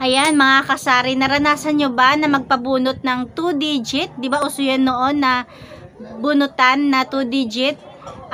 Ayan mga kasari, naranasan nyo ba na magpabunot ng 2-digit? Di ba uso yan noon na bunutan na 2-digit?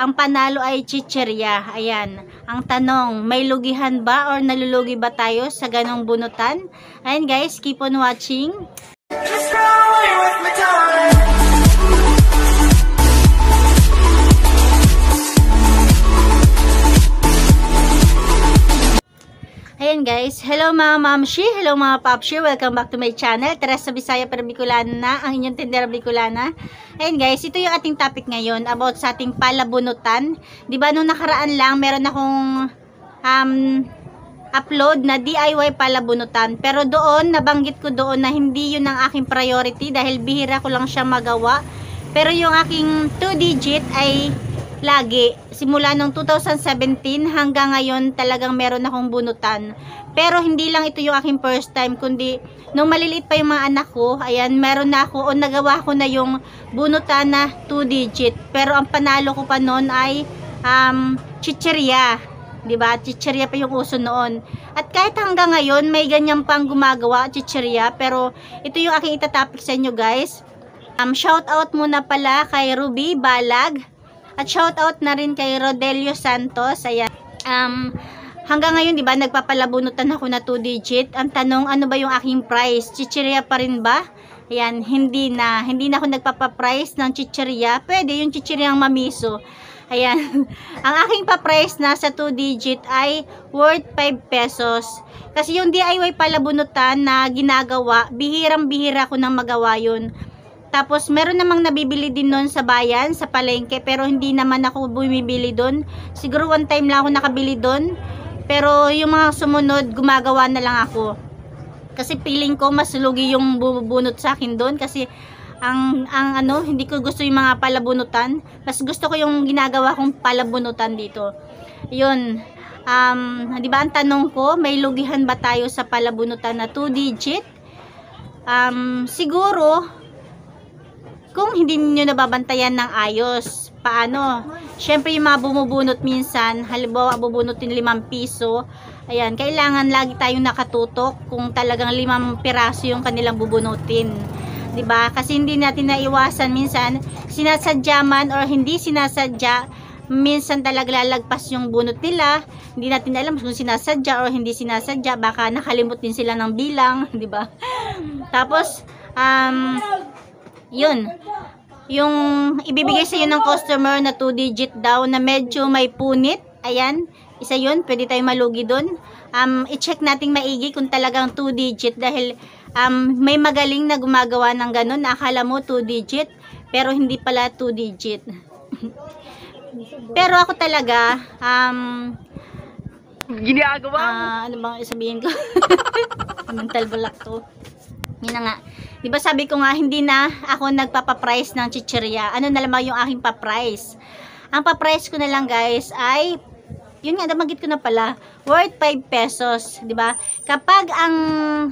Ang panalo ay chicherya. Ayan, ang tanong, may lugihan ba or nalulugi ba tayo sa ganong bunutan? Ayan guys, keep on watching. Ayan guys, hello mga mamshi, hello mga papshi, welcome back to my channel, Teresa Bisaya para Bicolana, ang inyong tindera Bicolana. Ayan guys, ito yung ating topic ngayon about sa ating palabunutan. Diba nung nakaraan lang, meron akong upload na DIY palabunutan. Pero doon, nabanggit ko doon na hindi yun ang aking priority dahil bihira ko lang siya magawa. Pero yung aking 2-digit ay lagi, simula nung 2017 hanggang ngayon talagang meron akong bunutan. Pero hindi lang ito yung aking first time, kundi nung maliliit pa yung mga anak ko, ayan, meron na ako o nagawa ko na yung bunutan na 2-digit. Pero ang panalo ko pa noon ay chicherya. Diba? Chicherya pa yung uso noon. At kahit hanggang ngayon may ganyan pang gumagawa, chicherya. Pero ito yung aking itatopic sa inyo guys. Shout out muna pala kay Ruby Balag. At shout out na rin kay Rodelio Santos. Ayan. Hanggang ngayon, di ba, nagpapalabunutan ako na 2-digit. Ang tanong, ano ba yung aking price? Chichirya pa rin ba? Ayan, hindi na ako nagpapaprice ng chichirya. Pwede yung chichiryang mamiso. Ayan. Ang aking pa-price na sa 2-digit ay worth 5 pesos. Kasi yung DIY palabunutan na ginagawa, bihirang-bihira ko nang magawa yun. Tapos, meron namang nabibili din nun sa bayan, sa palengke, pero hindi naman ako bumibili doon. Siguro one time lang ako nakabili doon. Pero yung mga sumunod, gumagawa na lang ako. Kasi feeling ko mas lugi yung bubunot sa akin doon. Kasi, hindi ko gusto yung mga palabunutan. Mas gusto ko yung ginagawa kong palabunutan dito. Yun. Di ba ang tanong ko, may lugihan ba tayo sa palabunutan na 2-digit? Siguro, kung hindi niyo nababantayan ng ayos, paano? Syempre yung mga bumubunot minsan, halimbawa bubunutin 5 piso, ayan, kailangan lagi tayong nakatutok kung talagang 5 piraso yung kanilang bubunutin. 'Di ba? Kasi hindi natin naiwasan minsan, sinasadya man or hindi sinasadya, minsan talaga lalagpas yung bunot nila. Hindi natin alam kung sinasadya or hindi sinasadya, baka nakalimot din sila ng bilang, 'di ba? Tapos yun, yung ibibigay sa iyo ng customer na 2-digit daw na medyo may punit, ayan, isa yun, pwede tayo malugi dun. I-check nating maigi kung talagang 2-digit dahil may magaling na gumagawa ng ganun, akala mo 2-digit pero hindi pala 2-digit. Pero ako talaga ginagawa ano bang sabihin ko? Mental block to. Yun na nga. Diba sabi ko nga, hindi na ako nagpapaprice ng chicherya. Ano na lamang yung aking paprice? Ang paprice ko na lang guys ay, yun nga, namagit ko na pala, worth 5 pesos. Diba? Kapag ang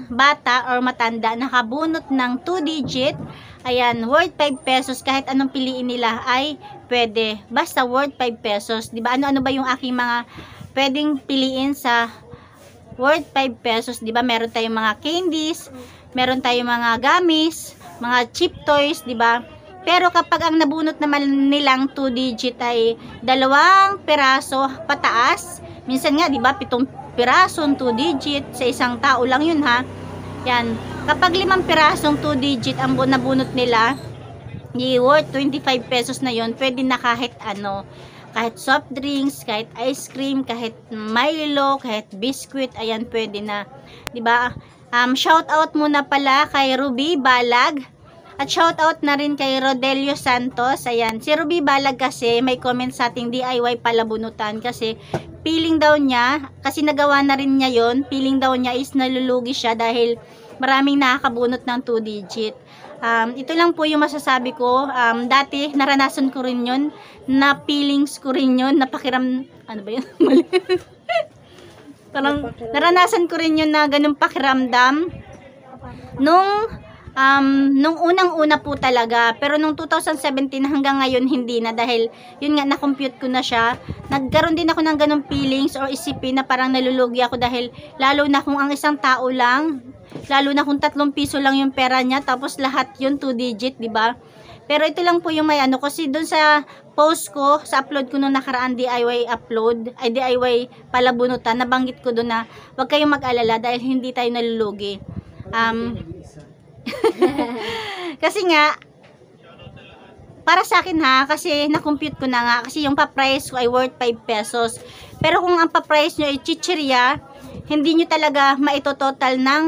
bata or matanda nakabunot ng 2-digit, ayan, worth 5 pesos, kahit anong piliin nila ay pwede. Basta worth 5 pesos. Diba? Ano-ano ba yung aking mga pwedeng piliin sa worth 5 pesos? Diba? Meron tayong mga candies, meron tayong mga gamis, mga cheap toys, di ba? Pero kapag ang nabunot naman nilang 2-digit ay 2 piraso pataas, minsan nga, di ba, 7 pirasong 2-digit, sa isang tao lang yun, ha? Yan. Kapag 5 pirasong 2-digit ang nabunot nila, worth 25 pesos na yun, pwede na kahit ano, kahit soft drinks, kahit ice cream, kahit Milo, kahit biscuit, ayan, pwede na, di ba? Shout out muna pala kay Ruby Balag at shout out na rin kay Rodelio Santos. Ayan, si Ruby Balag kasi may comment sa ating DIY palabunutan kasi feeling daw niya, kasi nagawa na rin niya yon, feeling daw niya is nalulugi siya dahil maraming nakakabunot ng 2-digit. Ito lang po yung masasabi ko. Dati naranasan ko rin yun, na feelings ko rin yun, napakiram, ano ba yun? Parang naranasan ko rin yun na ganun pakiramdam nung Nung unang-una po talaga, pero nung 2017 hanggang ngayon hindi na, dahil yun nga, na-compute ko na siya. Nagkaroon din ako ng ganong feelings or isipin na parang nalulugi ako, dahil lalo na kung ang isang tao lang, lalo na kung 3 piso lang yung pera niya, tapos lahat yun 2 digit, di ba? Pero ito lang po yung may ano, kasi doon sa post ko, sa upload ko nung nakaraan DIY upload, ay DIY palabunutan, nabanggit ko doon na huwag kayong mag-alala dahil hindi tayo nalulugi. Kasi nga, para sa akin ha, kasi na-compute ko na nga, kasi yung pa-price ko ay worth 5 pesos. Pero kung ang pa-price nyo ay chichirya, hindi nyo talaga maitototal ng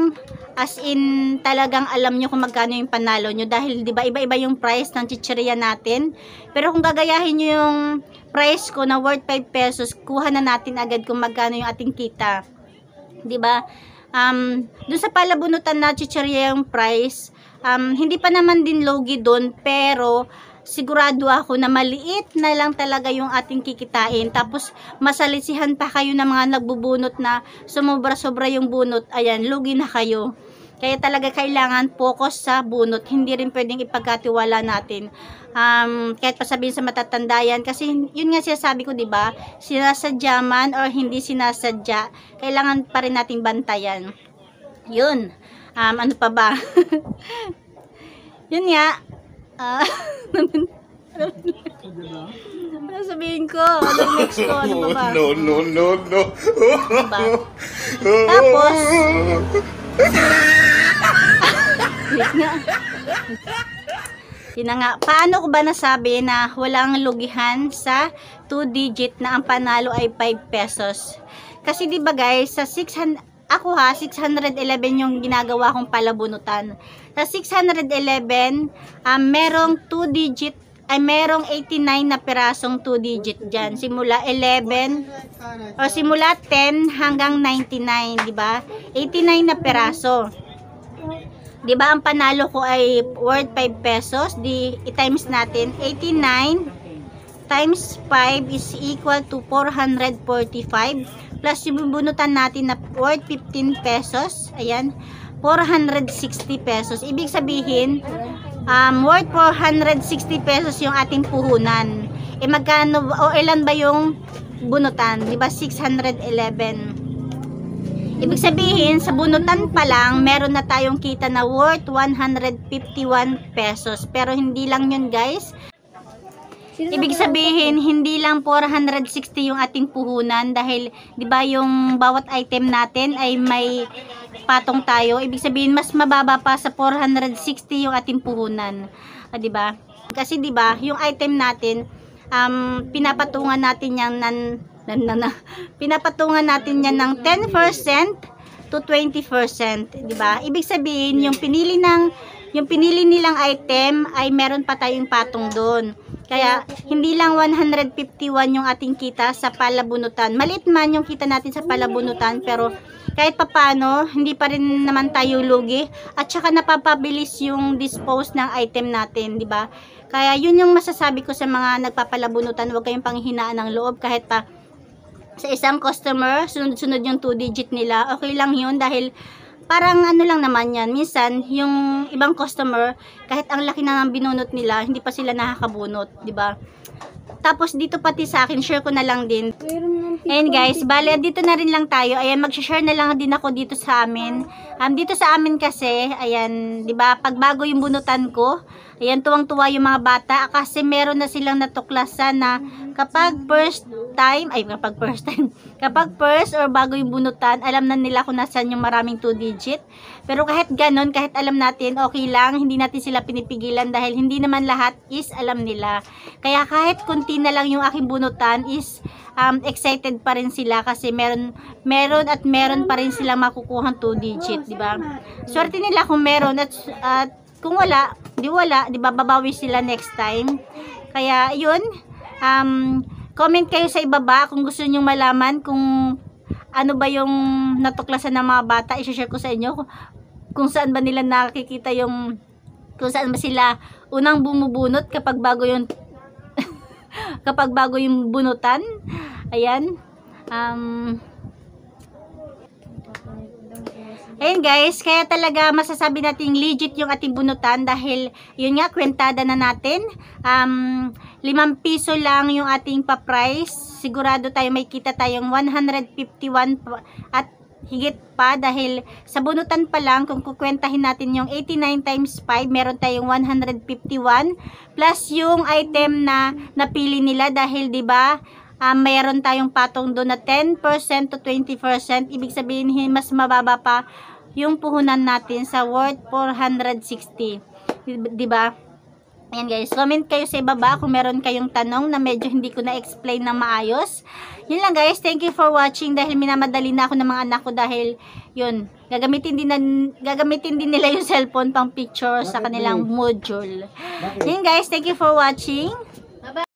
as in talagang alam nyo kung magkano yung panalo nyo, dahil di ba iba-iba yung price ng chichirya natin. Pero kung gagayahin nyo yung price ko na worth 5 pesos, kuha na natin agad kung magkano yung ating kita, di ba? Doon sa palabunutan na chichirya yung price, hindi pa naman din logi doon, pero sigurado ako na maliit na lang talaga yung ating kikitain. Tapos masalisihan pa kayo ng mga nagbubunot na sumobra-sobra yung bunot, ayan, lugi na kayo. Kaya talaga kailangan focus sa bunot, hindi rin pwedeng ipagkatiwala natin. Kahit pa sabihin sa matatandayan, kasi yun nga sinasabi ko, diba, sinasadya man or hindi sinasadya, kailangan pa rin nating bantayan. Yun, ano pa ba? Yun nga, ano sabihin ko? Ano next ko? Ano pa ba? No. Diba? Tapos, wait nga. Yun na nga, paano ko ba nasabi na walang lugihan sa 2 digit na ang panalo ay 5 pesos? Kasi diba guys, sa 600, ako ha, 611 yung ginagawa kong palabunutan. Sa 611, merong 2 digit, ay merong 89 na pirasong 2 digit dyan. Simula 11, o simula 10 hanggang 99, diba? 89 na piraso. Diba ang panalo ko ay worth 5 pesos, di i-times natin, 89 times 5 is equal to 445, plus yung bunutan natin na worth 15 pesos, ayan, 460 pesos. Ibig sabihin, worth 460 pesos yung ating puhunan. E magkano, o ilan ba yung bunutan? Diba 611? Ibig sabihin, sa bunutan pa lang, meron na tayong kita na worth 151 pesos. Pero hindi lang yun guys. Ibig sabihin, hindi lang 460 yung ating puhunan, dahil 'di ba yung bawat item natin ay may patong tayo. Ibig sabihin, mas mababa pa sa 460 yung ating puhunan. 'Di ba? Kasi 'di ba, yung item natin pinapatungan natin yan pinapatungan natin yan ng 10% to 20%, 'di ba? Ibig sabihin, yung pinili nilang item ay meron pa tayong patong doon. Kaya hindi lang 151 yung ating kita sa palabunutan. Maliit man yung kita natin sa palabunutan, pero kahit papano, hindi pa rin naman tayo lugi, at saka napapabilis yung dispose ng item natin, 'di ba? Kaya yun yung masasabi ko sa mga nagpapalabunutan, huwag kayong panghihinaan ng loob. Kahit pa sa isang customer, sunod-sunod yung 2 digit nila, okay lang yun, dahil parang ano lang naman yan. Minsan, yung ibang customer, kahit ang laki na ng binunot nila, hindi pa sila nakakabunot, di ba? Tapos dito pati sa akin, share ko na lang din. Ayan guys, bale dito na rin lang tayo. Ayan, mag-share na lang din ako dito sa amin. Dito sa amin kasi, ayan, 'di ba? Pag bago yung bunutan ko, ayan, tuwang-tuwa yung mga bata kasi meron na silang natuklasan na kapag first or bago yung bunutan, alam na nila kung nasaan yung maraming 2 digit. Pero kahit ganun, kahit alam natin, okay lang, hindi natin sila pinipigilan dahil hindi naman lahat is alam nila. Kaya kahit kunti na lang yung aking bunutan is excited pa rin sila kasi meron pa rin silang makukuhang 2 digit, di ba? Swerte nila kung meron, at kung wala, di ba, babawi sila next time. Kaya yun, comment kayo sa ibaba kung gusto niyo malaman kung ano ba yung natuklasan ng mga bata. I-share ko sa inyo kung saan ba nila nakikita kung saan ba sila unang bumubunot kapag bago yung bunutan. Ayan. Ayun guys, kaya talaga masasabi natin legit yung ating bunutan dahil yun nga, kwentada na natin. 5 piso lang yung ating pa-price. Sigurado tayo may kita tayong 151 at higit pa dahil sa bunutan pa lang, kung kukwentahin natin yung 89 times 5, meron tayong 151 plus yung item na napili nila dahil 'di ba? Mayroon tayong patong doon na 10% to 20%. Ibig sabihin, mas mababa pa yung puhunan natin sa worth 460. Diba? Ayan guys, comment kayo sa ibaba kung meron kayong tanong na medyo hindi ko na-explain na maayos. Yun lang guys, thank you for watching dahil minamadali na ako ng mga anak ko dahil yun, gagamitin din nila yung cellphone pang picture sa kanilang module. Yun guys, thank you for watching.